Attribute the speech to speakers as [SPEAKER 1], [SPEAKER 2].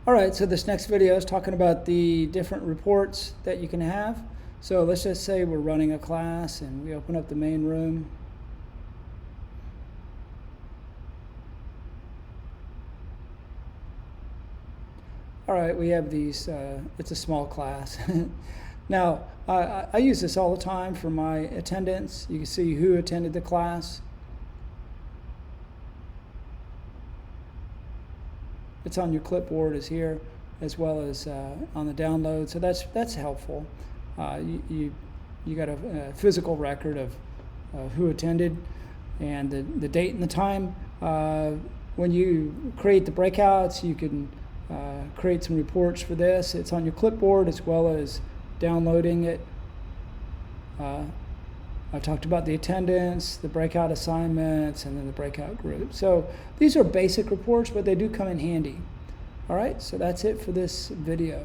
[SPEAKER 1] All right, so this next video is talking about the different reports that you can have. So let's just say we're running a class and we open up the main room. All right, we have these, it's a small class. Now, I use this all the time for my attendance. You can see who attended the class. It's on your clipboard is here, as well as on the download. So that's helpful. You got a physical record of who attended and the date and the time. When you create the breakouts, you can create some reports for this. It's on your clipboard as well as downloading it. I talked about the attendance, the breakout assignments, and then the breakout group. So these are basic reports, but they do come in handy. All right, so that's it for this video.